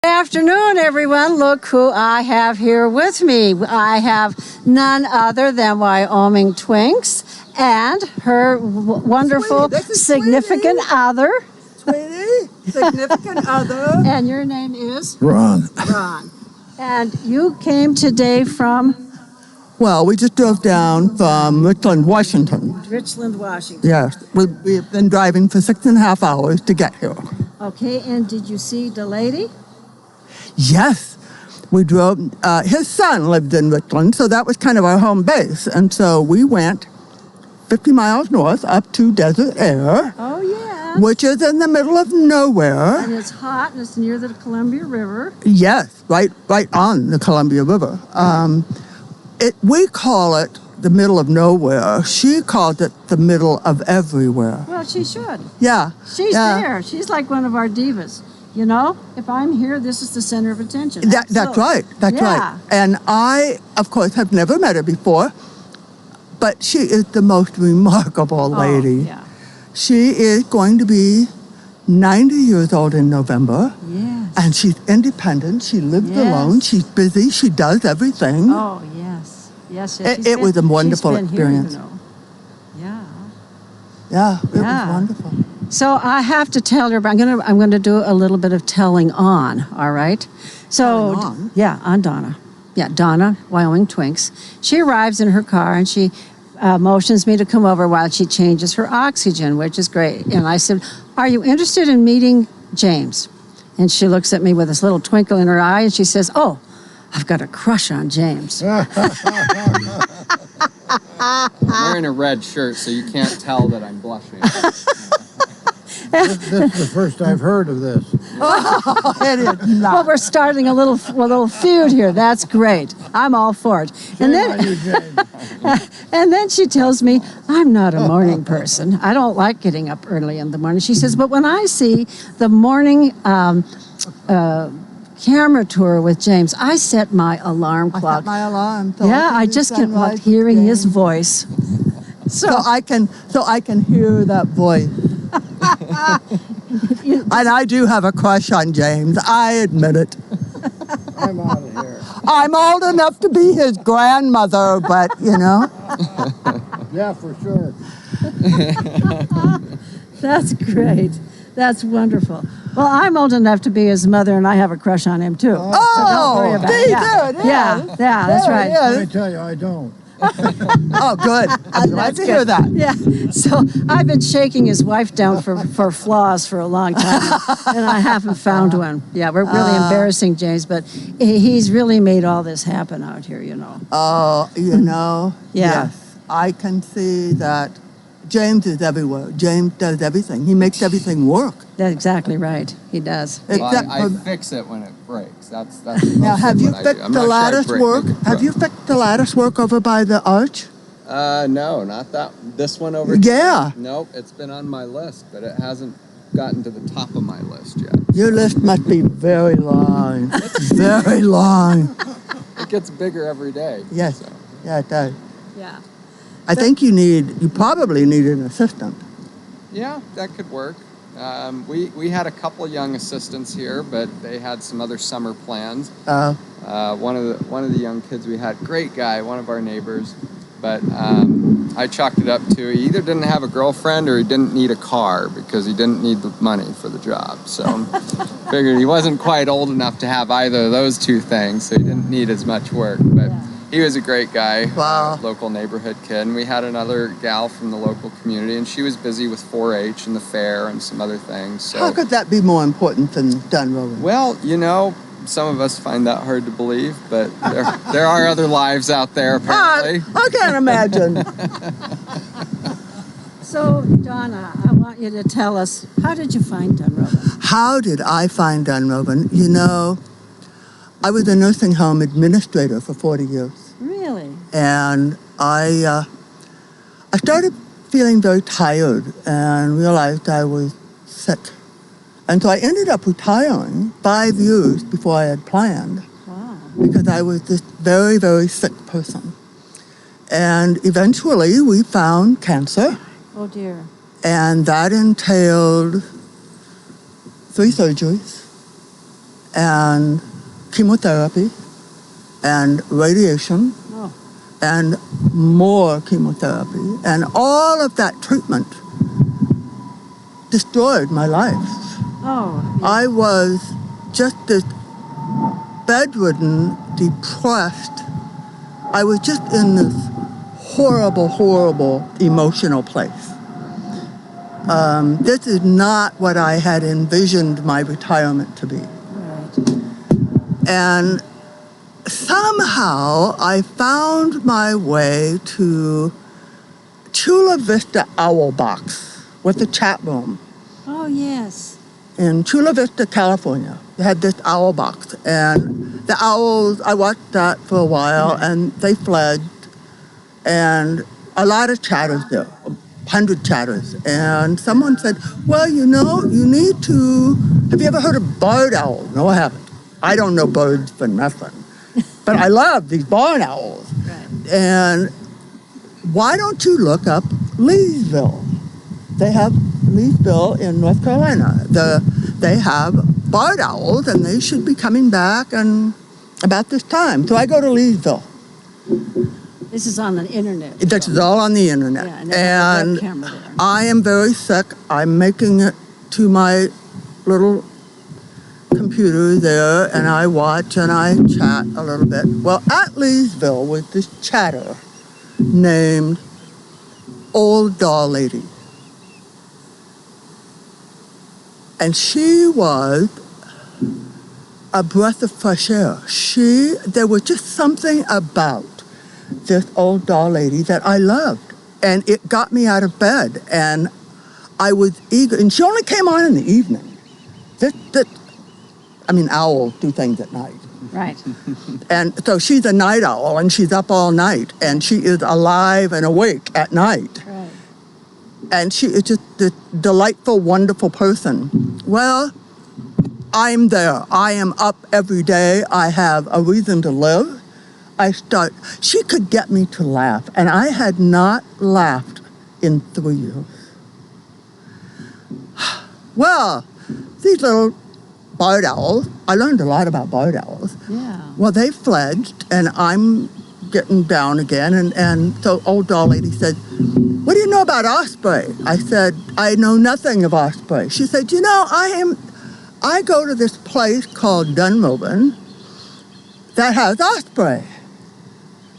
Good afternoon, everyone. Look who I have here with me. I have none other than WyoTwinks and her wonderful significant other. Sweetie, significant other. And your name is? Ron. Ron. And you came today from? Well, we just drove down from Richland, Washington. Richland, Washington. Yes, we've been driving for 6.5 hours to get here. Okay, and did you see the lady? Yes, we drove. His son lived in Richland, so that was kind of our home base. And so we went 50 miles north up to Desert Air. Oh, yeah. Which is in the middle of nowhere. And it's hot, and it's near the Columbia River. Yes, right on the Columbia River. We call it the middle of nowhere. She called it the middle of everywhere. Well, she should. Yeah. She's there. She's like one of our divas. You know, if I'm here, this is the center of attention. That's right. That's right. And I, of course, have never met her before, but she is the most remarkable lady. Oh, yeah. She is going to be 90 years old in November. Yes. And she's independent. She lives alone. She's busy. She does everything. Oh, yes. Yes. It was a wonderful experience. Here, you know. Yeah, it was wonderful. So I have to tell her, but I'm gonna do a little bit of telling on. All right. So Telling on? Yeah, on Donna. Yeah, Donna, WyoTwinks. She arrives in her car and she motions me to come over while she changes her oxygen, which is great. And I said, "Are you interested in meeting James?" And she looks at me with this little twinkle in her eye and she says, "Oh, I've got a crush on James." I'm wearing a red shirt, so you can't tell that I'm blushing. This is the first I've heard of this. Oh, it is not. Well, we're starting a little feud here. That's great. I'm all for it. And then she tells me, "I'm not a morning person. I don't like getting up early in the morning." She says, "But when I see the morning camera tour with James, I set my alarm clock." I set my alarm. So I just can't like hearing his voice. So I can hear that voice. And I do have a crush on James. I admit it. I'm out of here. I'm old enough to be his grandmother, but you know. Yeah, for sure. That's great. That's wonderful. Well, I'm old enough to be his mother, and I have a crush on him too. Oh, so don't worry about it. there it is. Yeah, that's right. Let me tell you, I don't. Oh, good. I'm glad to hear that. Yeah. So I've been shaking his wife down for flaws for a long time, and I haven't found one. Yeah, we're really embarrassing James, but he's really made all this happen out here, you know. Oh, you know. Yeah. Yes, I can see that. James is everywhere. James does everything. He makes everything work. That's exactly right. He does. Well, I fix it when it breaks. That's Now, have you fixed the lattice work? Have you fixed fixed the lattice work over by the arch? No, not that. This one over Yeah. here? Nope, it's been on my list, but it hasn't gotten to the top of my list yet. Your list must be very long. Very long. It gets bigger every day. Yes. So. Yeah, it does. Yeah. I think you probably need an assistant. Yeah, that could work. We had a couple young assistants here, but they had some other summer plans. One of the young kids we had, great guy, one of our neighbors, but I chalked it up to he either didn't have a girlfriend or he didn't need a car because he didn't need the money for the job. So figured he wasn't quite old enough to have either of those two things, so he didn't need as much work. But he was a great guy, local neighborhood kid. And we had another gal from the local community, and she was busy with 4-H and the fair and some other things. So, how could that be more important than Dunrovin? Well, you know, some of us find that hard to believe, but there are other lives out there, apparently. I can't imagine. So, Donna, I want you to tell us, how did you find Dunrovin? How did I find Dunrovin? You know, I was a nursing home administrator for 40 years. Really? And I started feeling very tired and realized I was sick. And so I ended up retiring 5 years before I had planned. Wow. Because I was this very, very sick person. And eventually we found cancer. Oh, dear. And that entailed 3 surgeries and chemotherapy and radiation Oh, and more chemotherapy. And all of that treatment destroyed my life. oh, yeah. I was just this bedridden, depressed. I was just in this horrible, horrible emotional place. This is not what I had envisioned my retirement to be. Right. And somehow I found my way to Chula Vista Owl Box with the chat room Oh, yes. in Chula Vista, California. They had this owl box, and the owls, I watched that for a while, and they fledged, and a lot of chatters there, 100 chatters. And someone said, well, you know, you need to, have you ever heard of barred owl? No, I haven't. I don't know birds for nothing. But I love these barn owls. Right. And why don't you look up Leesville? They have Leesville in North Carolina. They have barred owls, and they should be coming back and about this time. So I go to Leesville. This is on the internet. This is all on the internet. Yeah, and they have a and web camera there. I am very sick. I'm making it to my little computer there, and I watch and I chat a little bit. Well, at Leesville was this chatter named Old Doll Lady. And she was a breath of fresh air. There was just something about this old doll lady that I loved. And it got me out of bed. And I was eager. And she only came on in the evening. Owls do things at night. Right. And so she's a night owl, and she's up all night. And she is alive and awake at night. Right. And she is just this delightful, wonderful person. Well, I'm there. I am up every day. I have a reason to live. She could get me to laugh, and I had not laughed in 3 years. Well, these little barred owls, I learned a lot about barred owls. Yeah. Well, they fledged, and I'm getting down again, and so old doll lady said, what do you know about osprey? I said, I know nothing of osprey. She said, you know, I go to this place called Dunrovin that has osprey.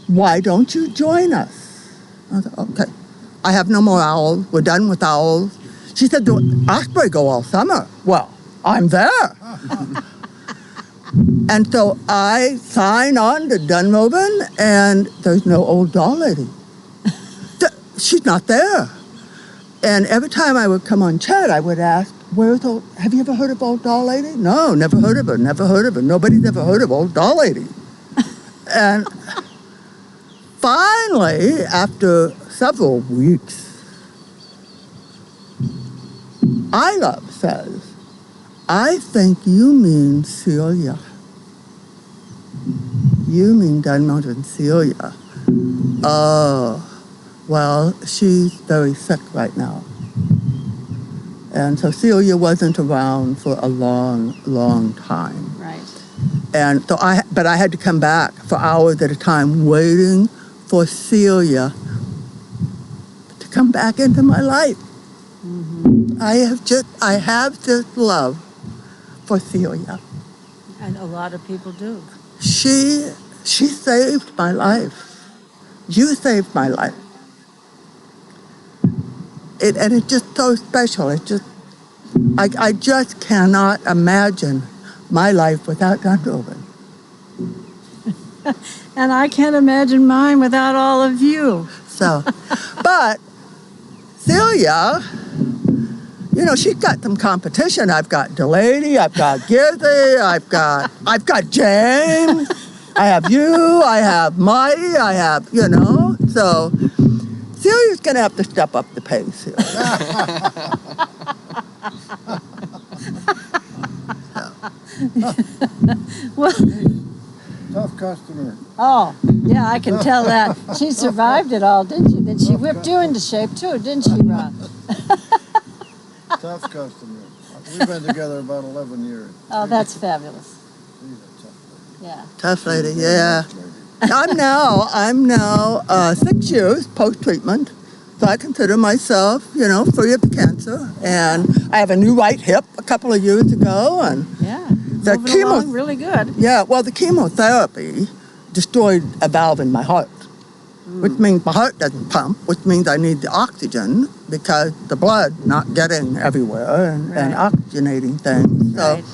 Why don't you join us? I said, okay. I have no more owls. We're done with owls. She said, the osprey go all summer. Well, I'm there. And so I sign on to Dunrovin, and there's no old doll lady. She's not there. And every time I would come on chat, I would ask, have you ever heard of old doll lady? No, never heard of her, never heard of her. Nobody's ever heard of old doll lady. And finally, after several weeks, Ilov says, I think you mean Celia. You mean Dunrovin Celia. Oh, well, she's very sick right now. And so Celia wasn't around for a long, long time. Right. And so I had to come back for hours at a time waiting for Celia to come back into my life. Mm-hmm. I have this love for Celia. And a lot of people do. She saved my life. You saved my life. And it's just so special. I just cannot imagine my life without Dunrovin. And I can't imagine mine without all of you. So, but Celia, you know, she's got some competition. I've got Delady, I've got Gizzy, I've got James, I have you, I have Marty, I have, you know, so Celia's going to have to step up the pace here. Well, Tough customer. oh, yeah, I can tell that. She survived it all, didn't she? Then she whipped you into shape too, didn't she, Ron? Tough customer. We've been together about 11 years. Oh, that's fabulous. She's a tough lady. Yeah. Tough lady, yeah. I'm now 6 years post-treatment, so I consider myself, free of the cancer. And I have a new right hip a couple of years ago, and Yeah. the Moving along really good. yeah, well, the chemotherapy destroyed a valve in my heart, which means my heart doesn't pump, which means I need the oxygen because the blood not getting everywhere and Right. oxygenating things. So, Right.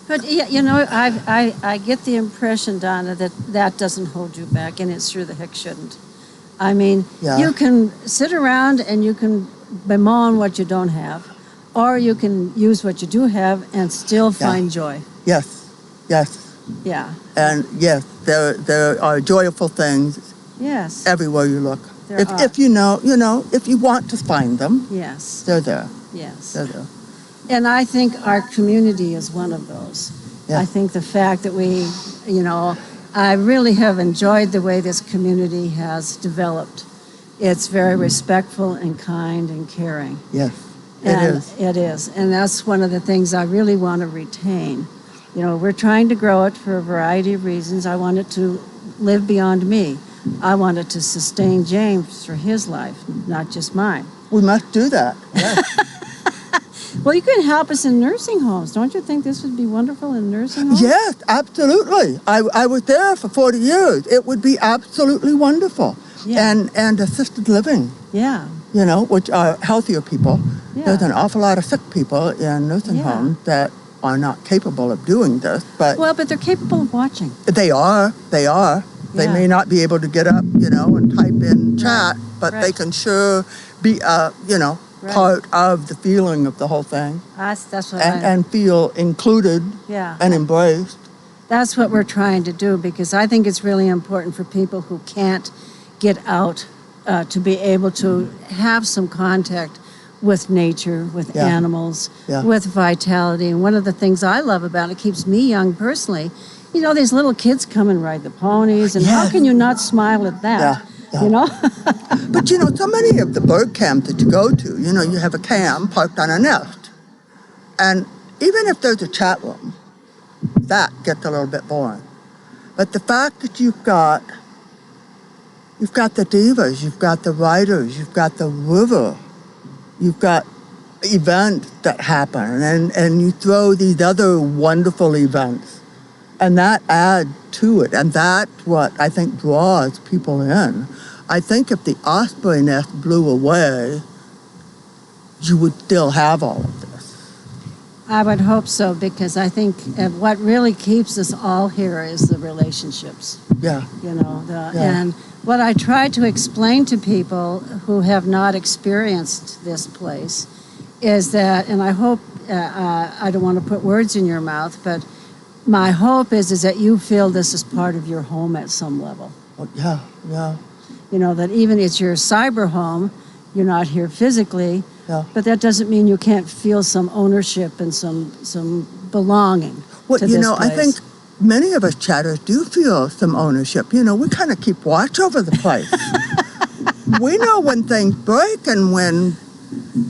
But I get the impression, Donna, that doesn't hold you back, and it sure the heck shouldn't. I mean, Yeah. you can sit around and you can bemoan what you don't have, or you can use what you do have and still find joy. yes, yes. Yeah. And yes, there are joyful things Yes. everywhere you look. There are. If if you want to find them, Yes. they're there. Yes. They're there. And I think our community is one of those. Yeah. I think the fact that I really have enjoyed the way this community has developed. It's very respectful and kind and caring. Yes, And is. it is. And that's one of the things I really want to retain. We're trying to grow it for a variety of reasons. I want it to live beyond me. I want it to sustain James for his life, not just mine. We must do that. Yes. Well, you can help us in nursing homes. Don't you think this would be wonderful in nursing homes? Yes, absolutely. I was there for 40 years. It would be absolutely wonderful. Yeah. And assisted living, Yeah. which are healthier people. Yeah. There's an awful lot of sick people in nursing Yeah. homes that are not capable of doing this, but Well, but they're capable of watching. they are. They Yeah. may not be able to get up, and type in chat, but they right. can sure be, Right. part of the feeling of the whole thing That's what and feel included yeah. and embraced. That's what we're trying to do, because I think it's really important for people who can't get out to be able to have some contact with nature, with Yeah. animals, Yeah. with vitality. And one of the things I love about it, keeps me young personally, these little kids come and ride the ponies, and how Yeah. can you not smile at that? Yeah. Yeah. But so many of the bird camps that you go to, you have a cam parked on a nest. And even if there's a chat room, that gets a little bit boring. But the fact that you've got the divas, you've got the writers, you've got the river, you've got events that happen, and you throw these other wonderful events, and that adds to it, and that's what I think draws people in. I think if the osprey nest blew away, you would still have all of this. I would hope so, because I think what really keeps us all here is the relationships. Yeah. And what I try to explain to people who have not experienced this place is that, and I hope, I don't want to put words in your mouth, but my hope is that you feel this is part of your home at some level. Oh, yeah. That even it's your cyber home, you're not here physically, Yeah. but that doesn't mean you can't feel some ownership and some belonging Well, to this I place. think many of us chatters do feel some ownership. We kind of keep watch over the place. We know when things break and when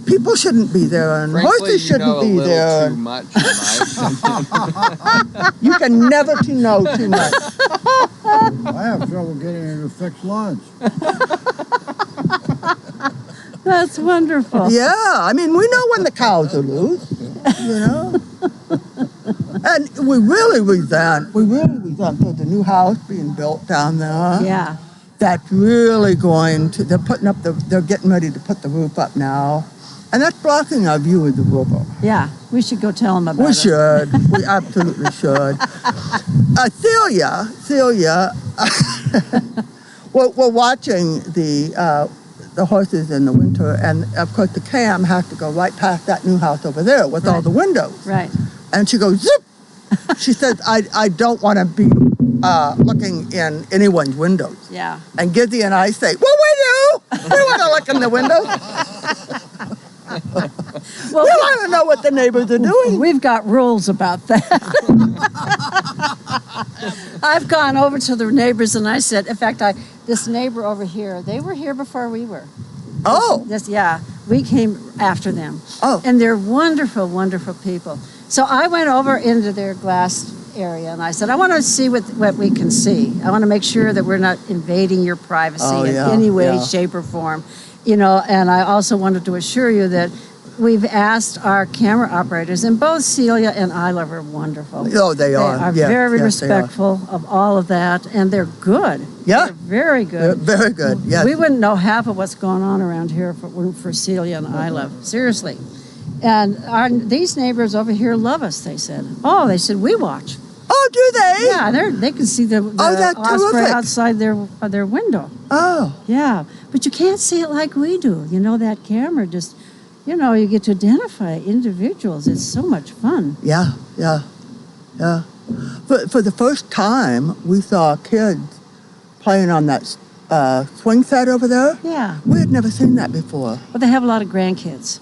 people shouldn't be there and Frankly, horses shouldn't be a little there. too much, in my opinion. You can never know too much. I have trouble getting her to fix lunch. That's wonderful. Yeah, I mean, we know when the cows are loose, And we really resent there's a new house being built down there. Yeah. That's really they're getting ready to put the roof up now. And that's blocking our view of the river. Yeah. We should go tell them about We it. should. We absolutely should. Celia, we're watching the horses in the winter, and of course the cam has to go right past that new house over there with all the windows. Right. And she goes, zip! She says, I don't want to be looking in anyone's windows. Yeah. And Gizzy and I say, well, we do. We want to look in the windows. Well, We want to know what the neighbors are doing. we've got rules about that. I've gone over to the neighbors and I said, in fact, this neighbor over here, they were here before we were. Oh, We came after them. Oh. And they're wonderful, wonderful people. So I went over into their glass area and I said, I want to see what we can see. I want to make sure that we're not invading your privacy in any way, shape, or form. You know, and I also wanted to assure you that we've asked our camera operators, and both Celia and Isla are wonderful. Oh, they are. They are Yes, very yes, respectful of all of that, and they're good. Yeah. They're very good. They're very good, yes. We wouldn't know half of what's going on around here if it weren't for Celia and Isla. Seriously. And these neighbors over here love us, they said. Oh, they said, we watch. Oh, do they? Yeah, they can see the that's osprey terrific. outside their window. Oh. Yeah, but you can't see it like we do. You know, that camera just, you know, you get to identify individuals. It's so much fun. Yeah. For the first time, we saw kids playing on that swing set over there. Yeah. We had never seen that before. Well, they have a lot of grandkids.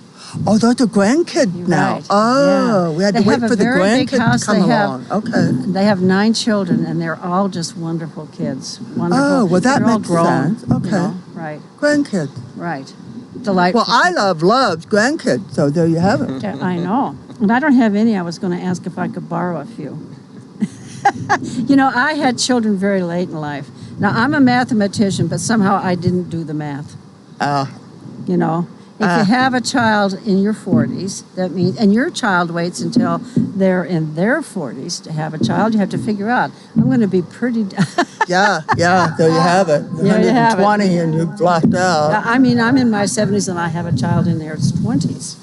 Oh, those are grandkids You're now. right. Oh, Yeah. we had They to wait have a for the very big grandkids house. to come They have- along. Okay. They have 9 children, and they're all just wonderful kids. Wonderful. Oh, well, that they're all makes grown, sense. you Okay. know. Right, Grandkids. right. Delightful. Well, I loves grandkids, so there you have it. Yeah, I know. And I don't have any. I was going to ask if I could borrow a few. You know, I had children very late in life. Now, I'm a mathematician, but somehow I didn't do the math. You know, if you have a child in your 40s, that means, and your child waits until they're in their 40s to have a child, you have to figure out, I'm going to be pretty... Yeah, there you have it. There you have it. 120 and you've blocked out. I mean, I'm in my 70s and I have a child in their 20s.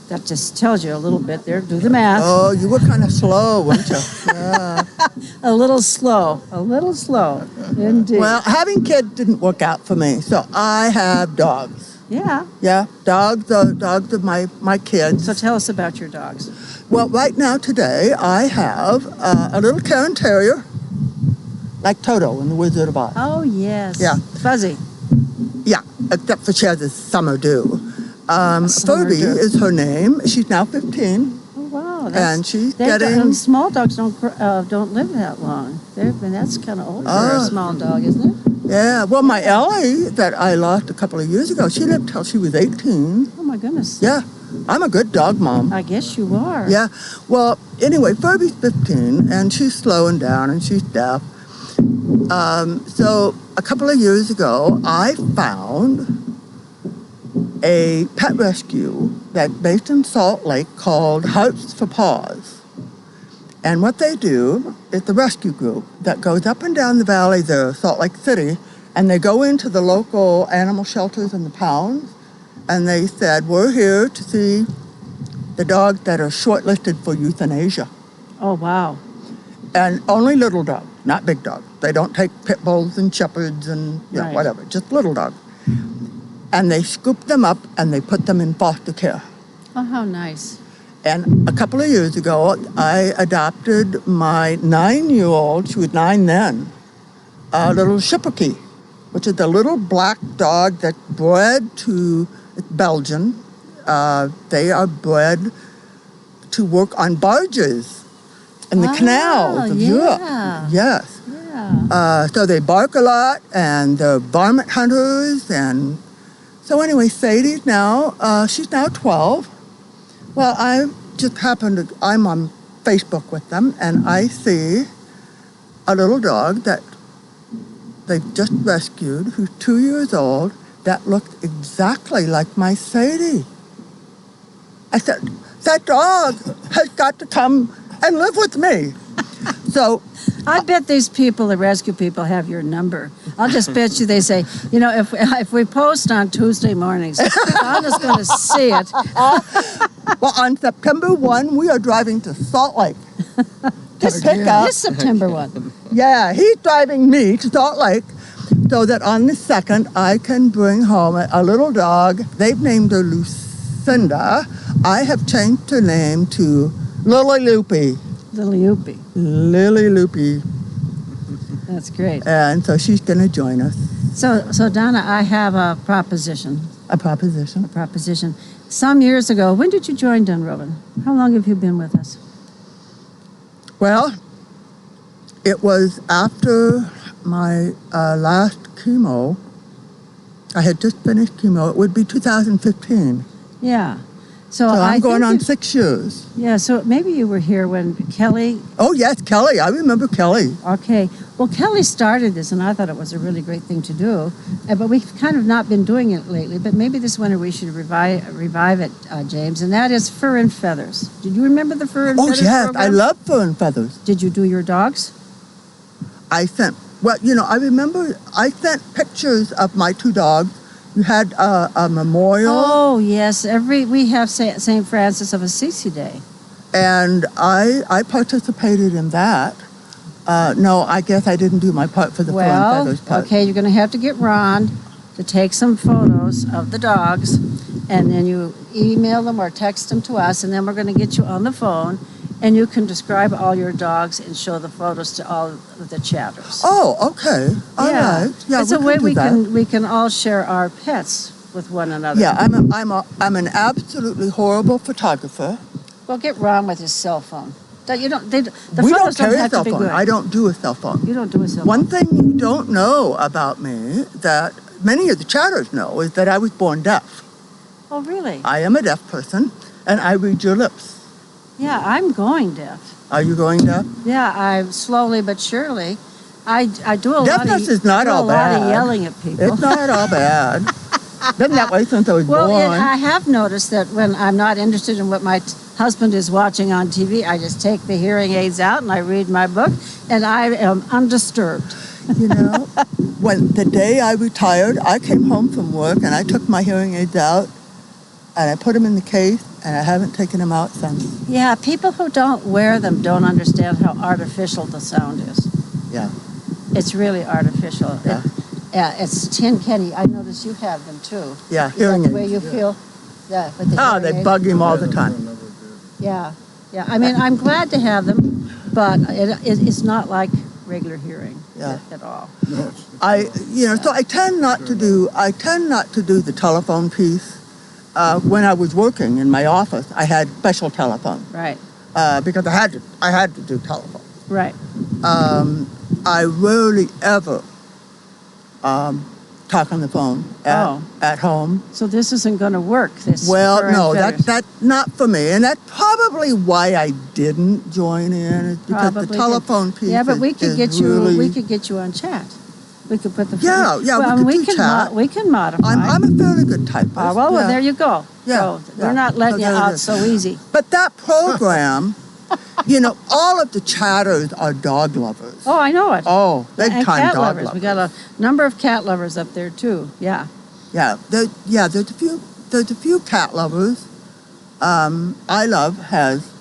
That just tells you a little bit there. Do the math. Oh, you were kind of slow, weren't you? Yeah. A little slow. Indeed. Well, having kids didn't work out for me, so I have dogs. Yeah. Yeah, dogs are my kids. So tell us about your dogs. Well, right now today I have a little Cairn Terrier, like Toto in The Wizard of Oz. Oh, yes. Yeah. Fuzzy. Yeah, except for she has a summer dew. Summer Phoebe dew. is her name. She's now 15. Oh, wow. And she's getting... small dogs don't live that long. That's kind of old for a small dog, isn't it? Yeah, well, my Ellie that I lost a couple of years ago, she lived till she was 18. Oh, my goodness. Yeah, I'm a good dog mom. I guess you are. Yeah, well, anyway, Phoebe's 15, and she's slowing down, and she's deaf. So a couple of years ago, I found a pet rescue that's based in Salt Lake called Hearts for Paws. And what they do is the rescue group that goes up and down the valley there, Salt Lake City, and they go into the local animal shelters and the pounds, and they said, we're here to see the dogs that are shortlisted for euthanasia. Oh, wow. And only little dogs, not big dogs. They don't take pit bulls and shepherds and Right. whatever, just little dogs. And they scoop them up and they put them in foster care. Oh, how nice. And a couple of years ago, I adopted my 9-year-old, she was 9 then, a little Schipperke, which is a little black dog that's bred to, it's Belgian. They are bred to work on barges in the canals of Europe. Yes. Yeah. So they bark a lot, and they're varmint hunters. And so anyway, Sadie's now, she's now 12. Well, I just happened to, I'm on Facebook with them, and I see a little dog that they've just rescued, who's 2 years old, that looked exactly like my Sadie. I said, that dog has got to come and live with me. So I bet these people, the rescue people, have your number. I'll just bet you they say, you know, if we post on Tuesday mornings, Donna's going to see it. well, on September 1, we are driving to Salt Lake to pick up. This September 1. Yeah, he's driving me to Salt Lake so that on the 2nd, I can bring home a little dog. They've named her Lucinda. I have changed her name to Lily Loopy. Lily Loopy. That's great. And so she's going to join us. So Donna, I have a proposition. A proposition. Some years ago, when did you join Dunrovin? How long have you been with us? Well, it was after my last chemo. I had just finished chemo. It would be 2015. Yeah. So I'm I going think on you- 6 years. Yeah, so maybe you were here when Kelly. Oh, yes, Kelly. I remember Kelly. Okay, well, Kelly started this, and I thought it was a really great thing to do. But we've kind of not been doing it lately. But maybe this winter we should revive it, James. And that is Fur and Feathers. Did you remember the Fur and Oh, Feathers yes. program? I love Fur and Feathers. Did you do your dogs? I sent, well, I remember I sent pictures of my 2 dogs. You had a memorial, Oh yes, we have St. Francis of Assisi Day. and I participated in that. No, I guess I didn't do my part for the Fur and Well, Feathers part. okay, you're going to have to get Ron to take some photos of the dogs, and then you email them or text them to us, and then we're going to get you on the phone, and you can describe all your dogs and show the photos to all of the chatters. Oh, okay. All right. Yeah, it's we a way can do we that. we can all share our pets with one another. Yeah, I'm an absolutely horrible photographer. Well, get Ron with his cell phone. The We don't photos carry a have cell to be phone. good. I don't do a cell phone. You don't do a cell phone. One thing you don't know about me that many of the chatters know is that I was born deaf. Oh, really? I am a deaf person, and I read your lips. Yeah, I'm going deaf. Are you going deaf? Yeah, I slowly but surely. I do a lot Deafness of is not do all a lot of bad. yelling at people. It's not all bad. Been that way since I was Well, born. I have noticed that when I'm not interested in what my husband is watching on TV, I just take the hearing aids out and I read my book, and I am undisturbed. When the day I retired, I came home from work and I took my hearing aids out and I put them in the case, and I haven't taken them out since. Yeah, people who don't wear them don't understand how artificial the sound is. Yeah. It's really artificial. Yeah. It's tin candy. I notice you have them too. Yeah, Is that hearing the way aids. you feel? Yeah, with the Oh, hearing they aids? bug him all the time. Yeah, yeah. I mean, I'm glad to have them, but it's not like regular hearing Yeah. at all. So I tend not to do the telephone piece. When I was working in my office, I had special telephone Right, because I had to do telephone. right. I rarely ever talk on the phone at home. So this isn't going to work. This Well, Fur and no, Feathers. that's not for me, and that's probably why I didn't join in. Is because Probably the did. telephone piece. Yeah, but we is could get you. really, We could get you on chat. We could put the. Yeah, yeah, Well, we could do chat. We can modify. I'm a fairly good typist. Well, yeah. there you go. Yeah, So yeah. we're not letting you So there it out is. so easy. But that program, all of the chatters are dog lovers. Oh, I know it. Oh, big and time cat dog lovers. We got a number of cat lovers up there too. Yeah. Yeah, there's a few cat lovers. I Love has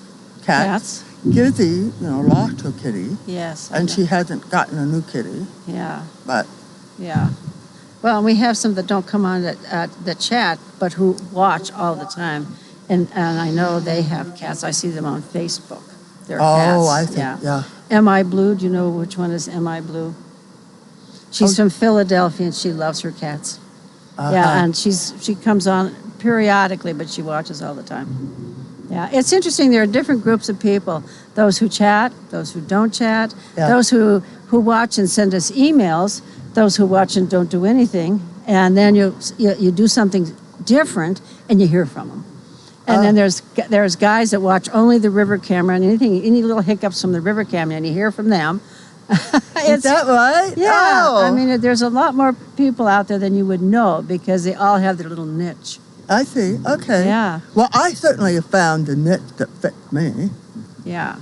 cats. Cats. Gizzy, lost her kitty, Yes. I and know. she hasn't gotten a new kitty. Yeah. But Yeah. Well, we have some that don't come on the chat, but who watch all the time, and I know they have cats. I see them on Facebook. They're cats. I think yeah. M.I. Blue. Do you know which one is M.I. Blue? She's from Philadelphia, and she loves her cats. Yeah, and she comes on periodically, but she watches all the time. Yeah, it's interesting. There are different groups of people: those who chat, those who don't chat, Yeah. those who watch and send us emails, those who watch and don't do anything, and then you do something different and you hear from them. And then there's guys that watch only the river camera, and any little hiccups from the river camera, and you hear from them. Is that right? Yeah, Oh, I mean, there's a lot more people out there than you would know because they all have their little niche. I see. Okay. Yeah. Well, I certainly have found the niche that fits me. Yeah,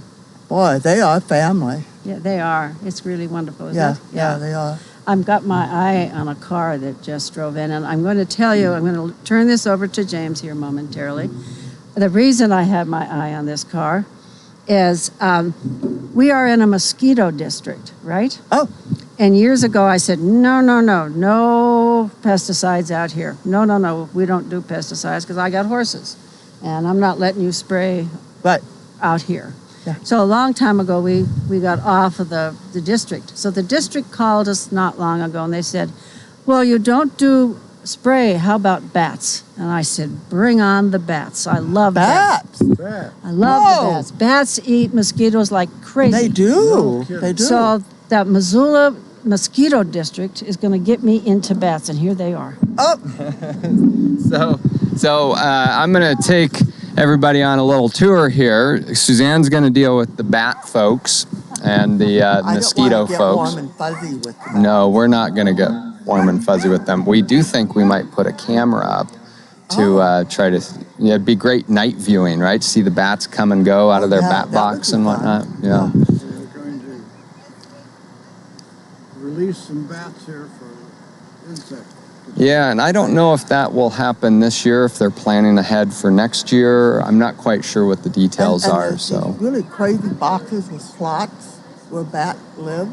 Boy, they are family. yeah, they are. It's really wonderful, isn't Yeah, it? yeah, they are. I've got my eye on a car that just drove in, and I'm going to tell you, I'm going to turn this over to James here momentarily. The reason I had my eye on this car is we are in a mosquito district, right? Oh, And years ago, I said, no pesticides out here. No, we don't do pesticides because I got horses, and I'm not letting you spray right. out here. Yeah. So a long time ago, we got off of the district. So the district called us not long ago, and they said, well, you don't do spray. How about bats? And I said, bring on the bats. I love bats. Bats. I love Whoa. the bats. Bats eat mosquitoes like crazy. They do. They do. So that Missoula mosquito district is going to get me into bats, and here they are. Oh, So I'm gonna take everybody on a little tour here. Suzanne's going to deal with the bat folks and the mosquito I don't want to get folks. warm and fuzzy with the No, we're not going to get warm and fuzzy with them. We do think we might put a camera up to try to. Yeah, it'd be great night viewing, right? To see the bats come and go out of their bat that would box be and fun. whatnot. Yeah. We're going to release some bats here for insects. Yeah, and I don't know if that will happen this year, if they're planning ahead for next year. I'm not quite sure what the details And are, there's so. these really crazy boxes with slots where bats live.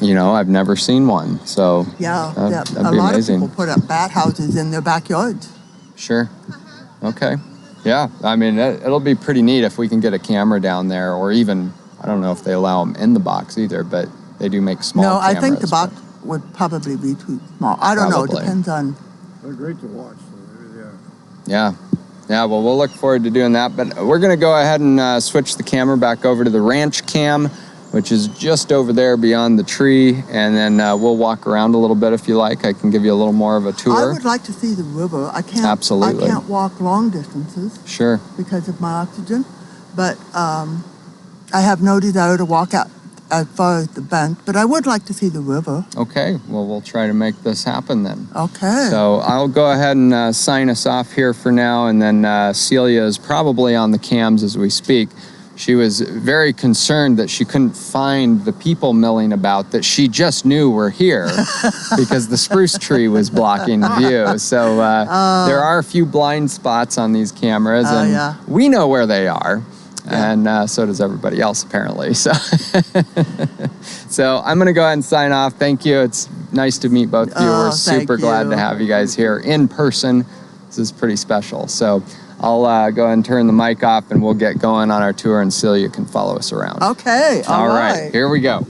You know, I've never seen one, so Yeah, that'd a be lot amazing. of people put up bat houses in their backyards. Sure. Okay. Yeah, I mean, it'll be pretty neat if we can get a camera down there, or even, I don't know if they allow them in the box either, but they do make small No, cameras. I think the box would probably be too small. I don't know. It Probably. depends on. They're great to watch. So Yeah. Yeah, well, we'll look forward to doing that, but we're going to go ahead and switch the camera back over to the ranch cam, which is just over there beyond the tree, and then we'll walk around a little bit if you like. I can give you a little more of a tour. I would like to see the river. I can't. Absolutely. I can't walk long distances Sure. because of my oxygen, but I have no desire to walk out as far as the bench. But I would like to see the river. Okay, well, we'll try to make this happen then. Okay. So I'll go ahead and sign us off here for now, and then Celia is probably on the cams as we speak. She was very concerned that she couldn't find the people milling about that she just knew were here because the spruce tree was blocking view. So there are a few blind spots on these cameras, and yeah. we know where they are. Yeah. And so does everybody else, apparently. So, so I'm going to go ahead and sign off. Thank you. It's nice to meet both of you. We're thank super glad you. to have you guys here in person. This is pretty special. So I'll go ahead and turn the mic off, and we'll get going on our tour, and Celia can follow us around. Okay. All right. Here we go.